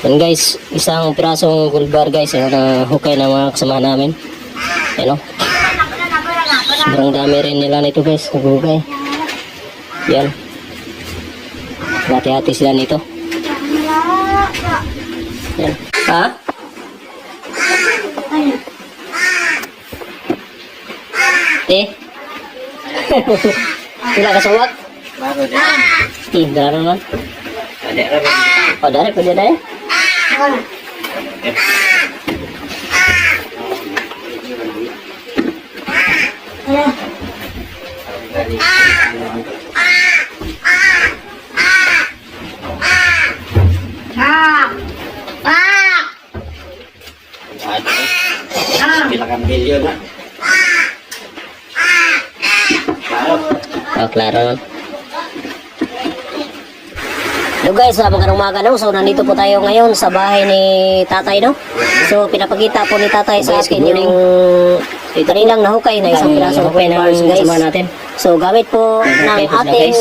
Yan guys, isang pirasong gold bar guys, na hukay ng mga kasama namin. Yan o. Sobrang dami rin nila nito guys, naghukay. Yan. Hati-hati sila nito. Yan. Ha? Wala ka sawak? Bago din. Dara naman. Dari, pwede na eh. Bilangan milyon na. Oh, klaro. So guys, magandang umaga no. So nandito po tayo ngayon sa bahay ni tatay no. So pinapakita po ni tatay sa akin yung kanilang nahukay na isang pirasong hukay na guys. Natin. So gamit po ng ating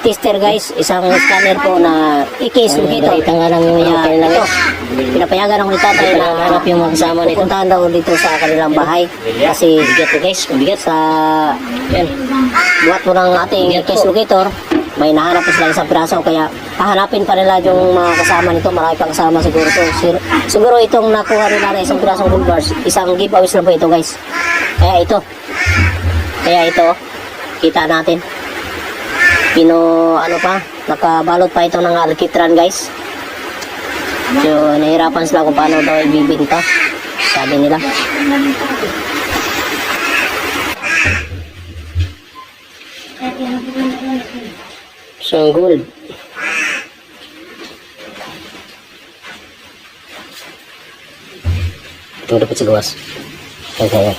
tester guys, isang scanner po na i-case locator. Ito nga lang yung ito. Pinapayagan ako ni tatay na hanap yung mga kasama nito. Puntahan daw dito sa kanilang bahay. Kasi bigat po guys, bigat sa yan. Buhat po ng ating case locator. May nahanap po sila isang piraso, kaya hahanapin pa nila yung mga kasama nito. Marami pang kasama siguro to. Siguro itong nakuha nila na isang pirasong gold bars, isang giveaways lang po ito guys. Kaya ito, kita natin. Ano pa, nakabalot pa ito ng alkitran guys. So nahirapan sila kung paano daw ibibinta, sabi nila. So gold. Ito dapat sa gawas. Kaya.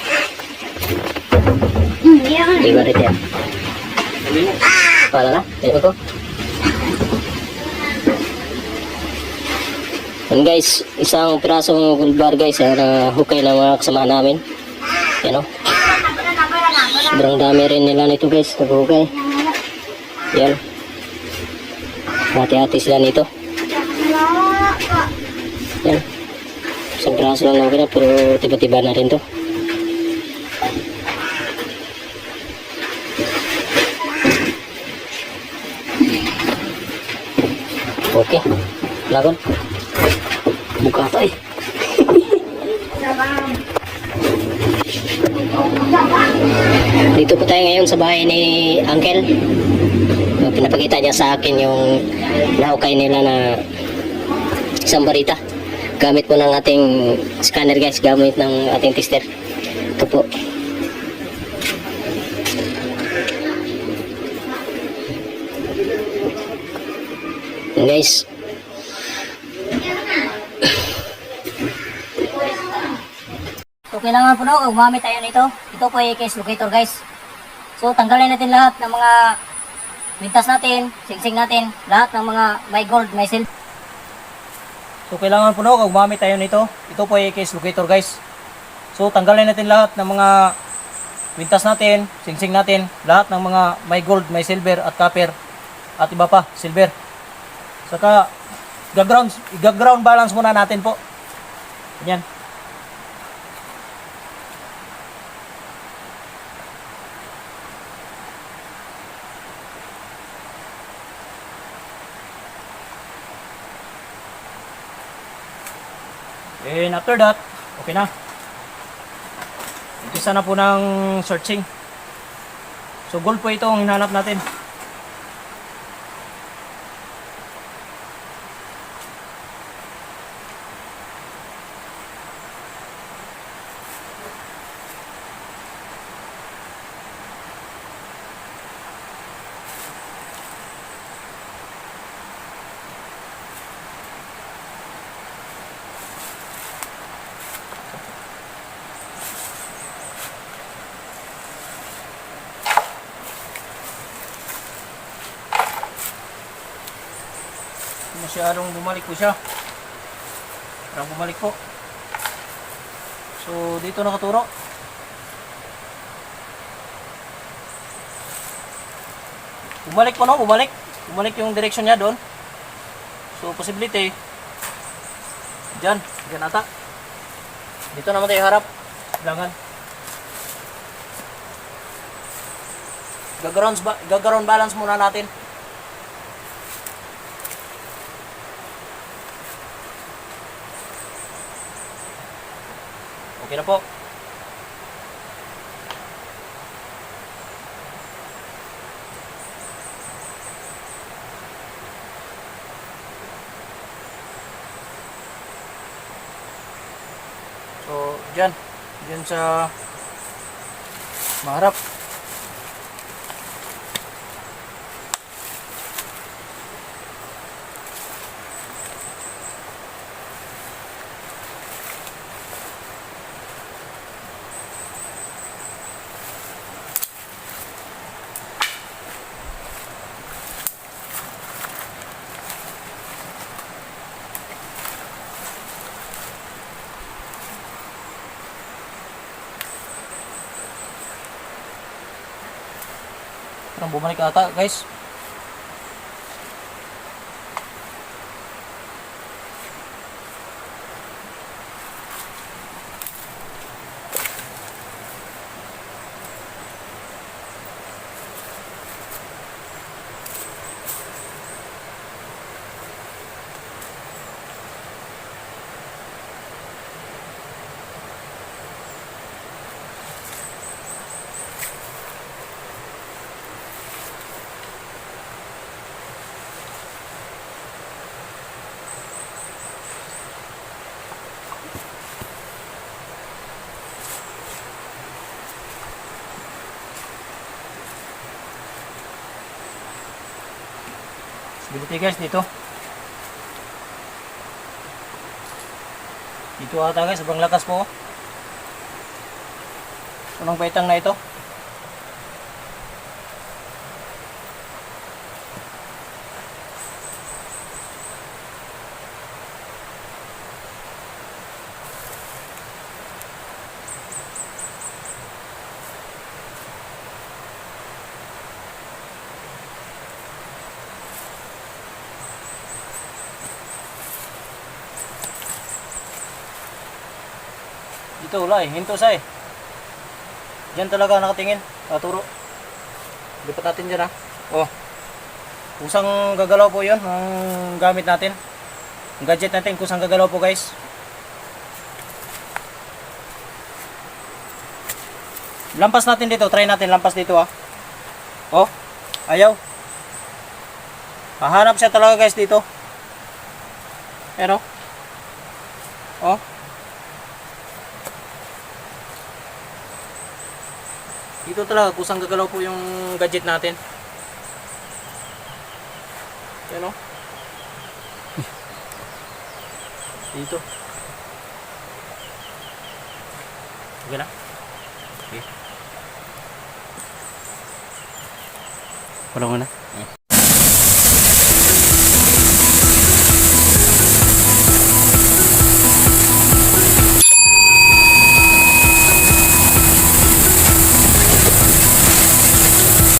Iba rin yan. Wala na? Ito ko. Yan guys, isang pirasong gold bar guys, na hukay ng mga kasama namin. Yan o. Sobrang dami rin nila nito guys, naghukay. Yan. Hati-hati sila nito. Yan. Isang piraso lang namin pero tiba-tiba na rin to. Okay. Lagon. Buka ito eh. Dito po tayo ngayon sa bahay ni Uncle. Pinapakita niya sa akin yung nahukay nila na isang barita. Gamit po ng ating scanner guys, gamit ng ating tester. Ito po. Yan guys. So kailangan po na gumamit tayo nito. Ito po ay case locator guys. So tanggalin natin lahat ng mga mintas natin, singsing natin, lahat ng mga may gold, may silver. So kailangan po na gumamit tayo nito. Ito po ay case locator guys. So tanggalin natin lahat ng mga mintas natin, singsing natin, lahat ng mga may gold, may silver at copper at iba pa, silver. Saka i-ground balance muna natin po. Ganyan. And after that, okay na. Umpisa na po ng searching. So gold po itong hinahanap natin. Masyadong bumalik po siya. Parang bumalik po. So dito nakaturo. Bumalik po no, bumalik yung direction niya doon. So possibility Diyan. Diyan ata. Dito naman tayo harap. Langan. Gagaroon balance muna natin. Okay na po. So, dyan sa maharap. Parang bumalik ata, guys. Stability guys dito. Dito ata guys, sobrang lakas po. Unang baitang na ito. Dito wala eh, hinto sa eh. Diyan talaga nakatingin, taturo. Lipat natin dyan ha. Oh. Kusang gagalaw po yun, ang gamit natin. Ang gadget natin, kusang gagalaw po guys. Lampas natin dito, try natin lampas dito ha. Oh, ayaw. Hahanap siya talaga guys dito. Pero, oh. Dito talaga kusang gagalaw po yung gadget natin. Yan o. Dito. Okay na? Okay. Wala mo na?